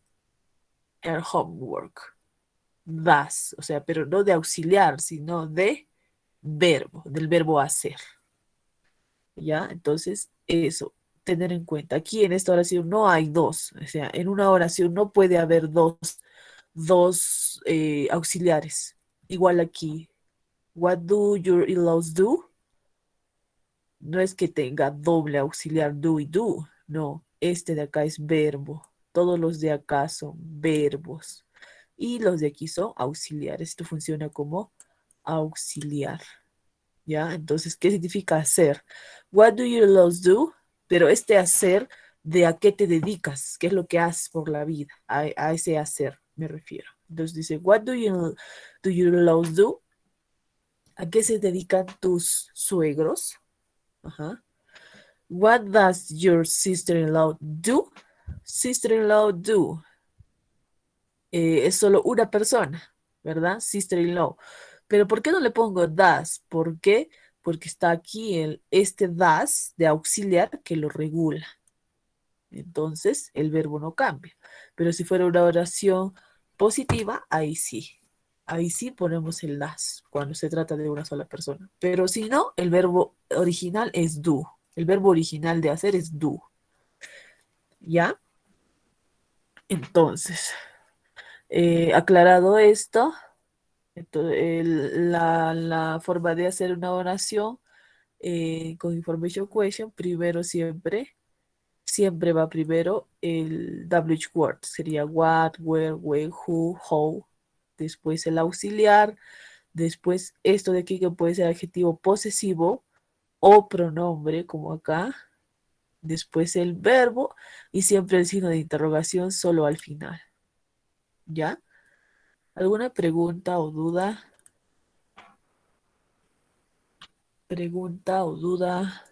S2: her homework. Does, o sea, pero no de auxiliar, sino de verbo, del verbo hacer. ¿Ya? Entonces, eso, tener en cuenta. Aquí en esta oración no hay dos, o sea, en una oración no puede haber dos auxiliares. Igual aquí, what do your in-laws do? No es que tenga doble auxiliar do y do, no, este de acá es verbo. Todos los de acá son verbos y los de aquí son auxiliares. Esto funciona como auxiliar. ¿Ya? Entonces, ¿qué significa hacer? What do you love do? Pero este hacer, ¿de a qué te dedicas? ¿Qué es lo que haces por la vida? A ese hacer me refiero. Entonces dice, what do you love do? ¿A qué se dedican tus suegros? Ajá. What does your sister-in-law do? Sister-in-law do. Es solo una persona, ¿verdad? Sister-in-law. Pero ¿por qué no le pongo does? ¿Por qué? Porque está aquí este does de auxiliar que lo regula. Entonces, el verbo no cambia. Pero si fuera una oración positiva, ahí sí. Ahí sí ponemos el does cuando se trata de una sola persona. Pero si no, el verbo original es do. El verbo original de hacer es do. ¿Ya? Entonces, aclarado esto, la forma de hacer una oración con information question, primero siempre va primero el WH word, sería what, where, when, who, how, después el auxiliar, después esto de aquí que puede ser adjetivo posesivo o pronombre, como acá, después el verbo y siempre el signo de interrogación solo al final. ¿Ya? ¿Alguna pregunta o duda? ¿Pregunta o duda?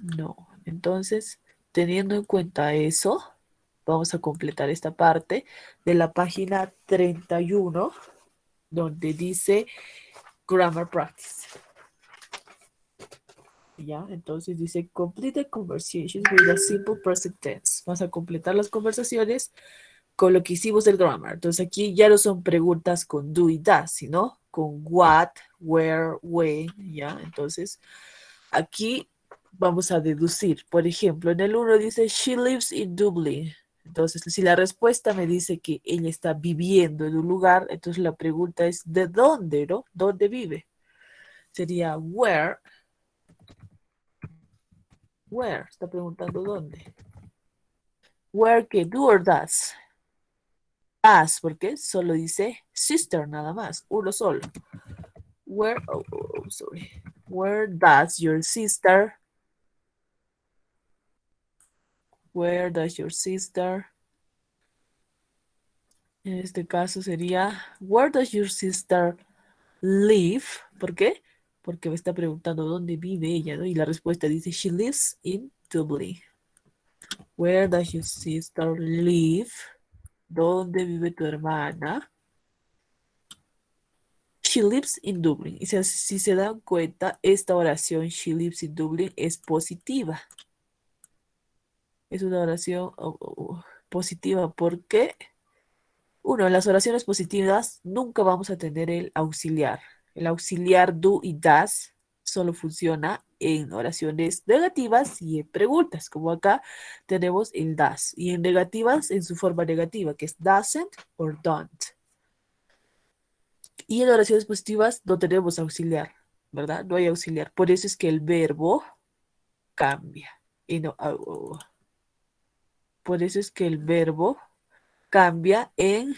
S2: No. Entonces, teniendo en cuenta eso, vamos a completar esta parte de la página 31, donde dice Grammar Practice. ¿Ya? Entonces dice Complete the conversations with a simple present tense. Vamos a completar las conversaciones con lo que hicimos del grammar. Entonces aquí ya no son preguntas con do y does, sino con what, where, when, ¿ya? Entonces aquí vamos a deducir. Por ejemplo, en el 1 dice she lives in Dublin. Entonces, si la respuesta me dice que ella está viviendo en un lugar, entonces la pregunta es ¿de dónde, no? ¿Dónde vive? Sería where. Where, está preguntando dónde. Where que do or does. Does, porque solo dice sister nada más, uno solo. Where, sorry. Where does your sister? Where does your sister? En este caso sería, where does your sister live? ¿Por qué? Porque me está preguntando dónde vive ella, ¿no? Y la respuesta dice, she lives in Dublin. Where does your sister live? ¿Dónde vive tu hermana? She lives in Dublin. Y si se dan cuenta, esta oración, she lives in Dublin, es positiva. Es una oración positiva. ¿Por qué? Uno, en las oraciones positivas nunca vamos a tener el auxiliar. El auxiliar do y does solo funciona en oraciones negativas y en preguntas, como acá tenemos el does. Y en negativas, en su forma negativa, que es doesn't or don't. Y en oraciones positivas no tenemos auxiliar, ¿verdad? No hay auxiliar. Por eso es que el verbo cambia. Y no, por eso es que el verbo cambia en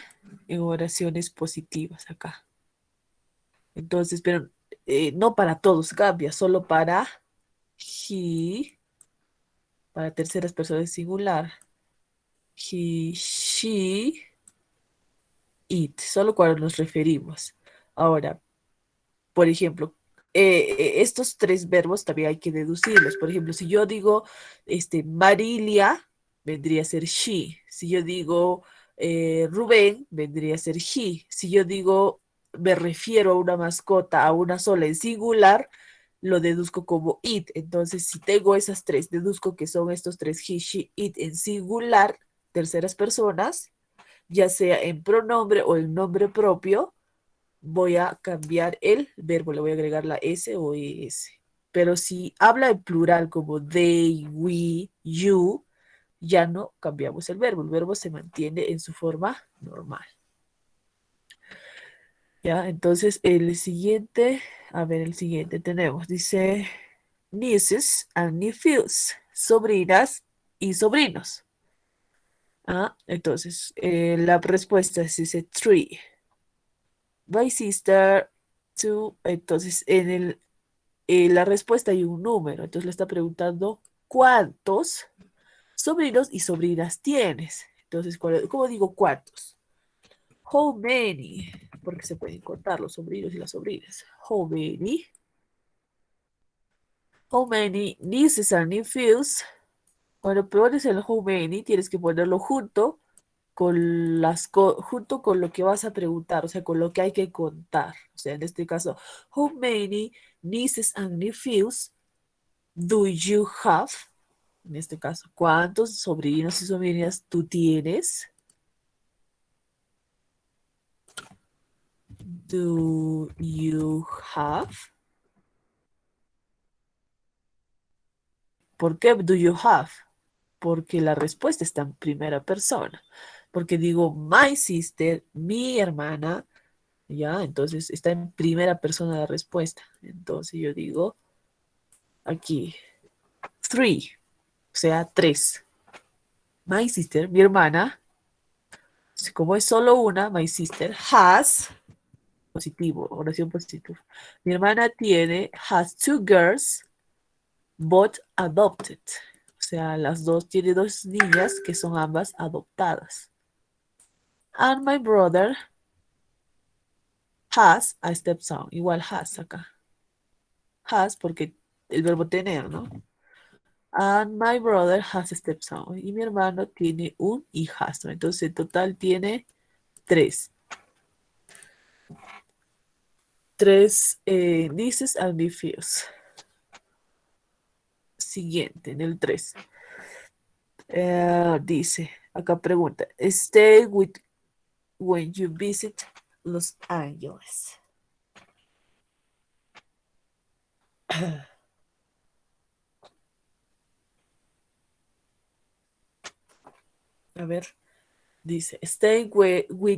S2: oraciones positivas acá. Entonces, pero no para todos cambia, solo para he, para terceras personas singular. He, she, it, solo cuando nos referimos. Ahora, por ejemplo, estos tres verbos también hay que deducirlos. Por ejemplo, si yo digo Marilia, vendría a ser she. Si yo digo Rubén, vendría a ser he. Si yo digo, me refiero a una mascota, a una sola en singular, lo deduzco como it. Entonces, si tengo esas tres, deduzco que son estos tres, he, she, it, en singular, terceras personas, ya sea en pronombre o en nombre propio, voy a cambiar el verbo, le voy a agregar la S o ES. Pero si habla en plural como they, we, you, ya no cambiamos el verbo se mantiene en su forma normal. Ya, entonces el siguiente, a ver, el siguiente tenemos, dice nieces and nephews, sobrinas y sobrinos. Entonces, la respuesta es dice three. My sister, two. Entonces, en la respuesta hay un número. Entonces le está preguntando cuántos sobrinos y sobrinas tienes. Entonces, ¿cómo digo cuántos? How many? Porque se pueden contar los sobrinos y las sobrinas. How many? How many nieces and nephews? Cuando pones el how many, tienes que ponerlo junto junto con lo que vas a preguntar, o sea, con lo que hay que contar. O sea, en este caso, how many nieces and nephews do you have? En este caso, ¿cuántos sobrinos y sobrinas tú tienes? Do you have? ¿Por qué do you have? Porque la respuesta está en primera persona. Porque digo my sister, mi hermana, ya, entonces está en primera persona la respuesta. Entonces yo digo aquí, three, o sea, tres. My sister, mi hermana, como es solo una, my sister has, positivo, oración positiva. Mi hermana has two girls, both adopted. O sea, tiene dos niñas que son ambas adoptadas. And my brother has a stepson. Igual has acá. Has porque el verbo tener, ¿no? And my brother has a stepson. Y mi hermano tiene un hijastro. Entonces, en total tiene tres. Tres nieces and nephews. Siguiente, en el 3. Dice, acá pregunta, stay with when you visit Los Angeles. A ver, dice, stay with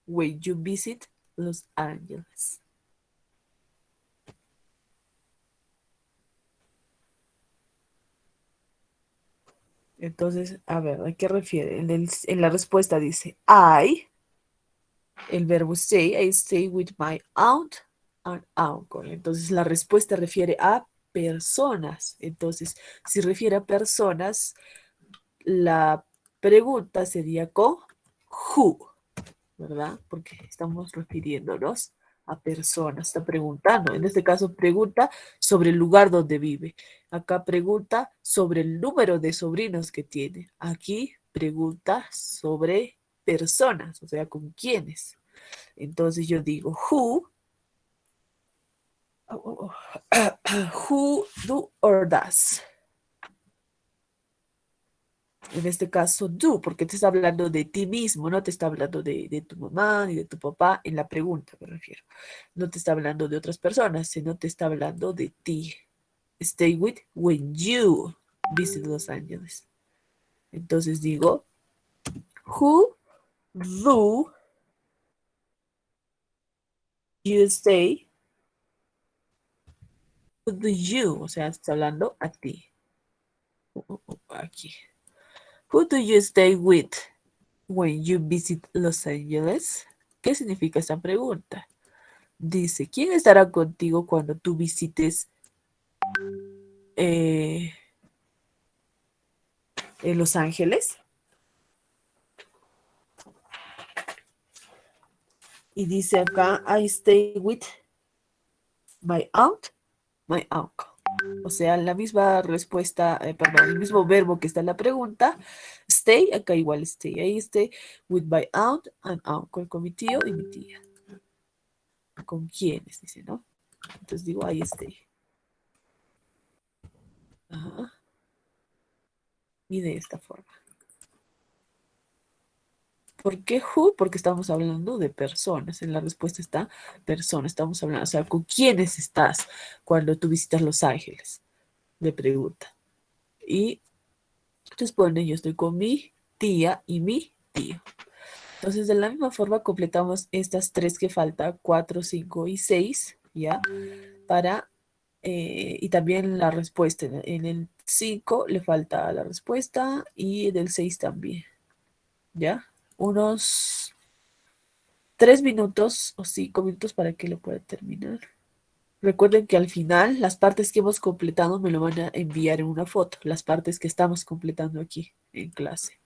S2: when you visit Los Angeles. Entonces, a ver, ¿a qué refiere? En la respuesta dice, el verbo stay, I stay with my aunt and uncle. Entonces, la respuesta refiere a personas. Entonces, si refiere a personas, la pregunta sería con who, ¿verdad? Porque estamos refiriéndonos a personas, está preguntando. En este caso, pregunta sobre el lugar donde vive. Acá pregunta sobre el número de sobrinos que tiene. Aquí pregunta sobre personas, o sea, con quiénes. Entonces yo digo, who do or does. En este caso, do, porque te está hablando de ti mismo, no te está hablando de tu mamá ni de tu papá, en la pregunta me refiero. No te está hablando de otras personas, sino te está hablando de ti. Stay with when you visit Los Angeles. Entonces digo, who do you stay? Who do you? O sea, está hablando a ti. Aquí. Who do you stay with when you visit Los Angeles? ¿Qué significa esta pregunta? Dice, ¿quién estará contigo cuando tú visites Los Ángeles? Y dice acá, I stay with My aunt, my uncle. O sea, la misma respuesta, perdón, el mismo verbo que está en la pregunta. Stay, acá igual stay. Ahí stay with my aunt and uncle, con mi tío y mi tía. ¿Con quiénes? Dice, ¿no? Entonces digo, ahí stay. Ajá. Y de esta forma. ¿Por qué who? Porque estamos hablando de personas. En la respuesta está persona. Estamos hablando, o sea, ¿con quiénes estás cuando tú visitas Los Ángeles? Le pregunta. Y entonces pone, yo estoy con mi tía y mi tío. Entonces, de la misma forma, completamos estas tres que faltan, 4, 5 y 6, ¿ya? Para, y también la respuesta. En el 5 le falta la respuesta y en el 6 también, ¿ya? Unos 3 minutos o 5 minutos para que lo pueda terminar. Recuerden que al final las partes que hemos completado me lo van a enviar en una foto, las partes que estamos completando aquí en clase.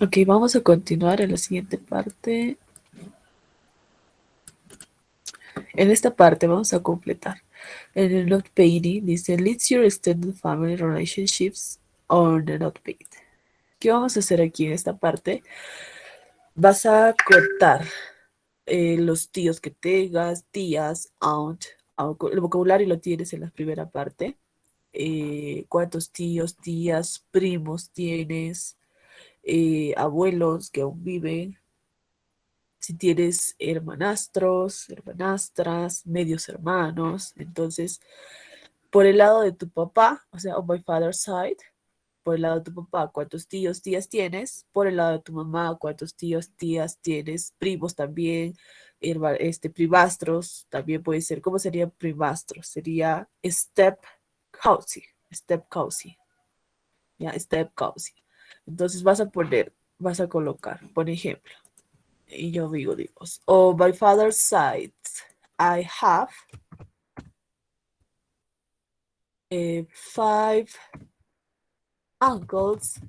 S2: Ok, vamos a continuar en la siguiente parte. En esta parte vamos a completar. En el note painting dice, list your extended family relationships on the note paint. ¿Qué vamos a hacer aquí en esta parte? Vas a contar los tíos que tengas, tías, aunt. El vocabulario lo tienes en la primera parte. Cuántos tíos, tías, primos tienes, abuelos que aún viven, si tienes hermanastros, hermanastras, medios hermanos. Entonces, por el lado de tu papá, o sea, on my father's side, por el lado de tu papá, cuántos tíos, tías tienes, por el lado de tu mamá, cuántos tíos, tías tienes, primos también, primastros, también puede ser. ¿Cómo sería primastros? Sería step cousin, ya, step cousin. Entonces vas a colocar, por ejemplo, y yo digo, on my father's side, I have 5 uncles,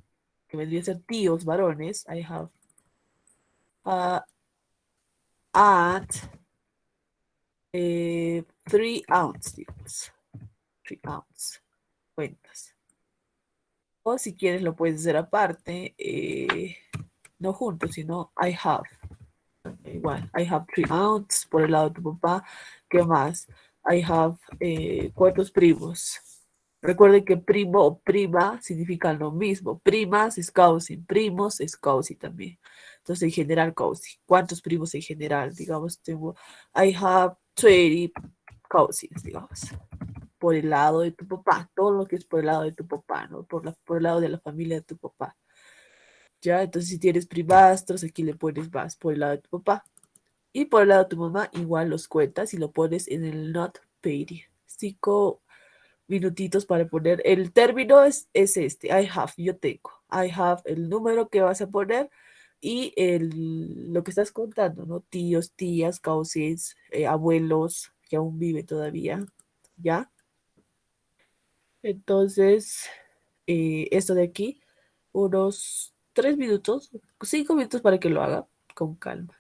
S2: que vendrían a ser tíos varones. I have aunt, 3 aunts, digamos. 3 aunts. Cuentas. O si quieres lo puedes hacer aparte, no juntos, sino I have. Igual, I have 3 aunts por el lado de tu papá. ¿Qué más? I have 4 primos. Recuerden que primo o prima significan lo mismo. Primas es cousin, primos es cousin también. Entonces, en general, cousin. ¿Cuántos primos en general? Digamos, I have 20 cousins, digamos. Por el lado de tu papá. Todo lo que es por el lado de tu papá, ¿no? Por el lado de la familia de tu papá. ¿Ya? Entonces, si tienes primastros, aquí le pones más por el lado de tu papá. Y por el lado de tu mamá, igual los cuentas y lo pones en el not paid. 5 minutitos para poner. El término es este. I have, yo tengo. I have el número que vas a poner y lo que estás contando, ¿no? Tíos, tías, cousins, abuelos que aún viven todavía. ¿Ya? Entonces, esto de aquí, unos 3 minutos, 5 minutos para que lo haga con calma.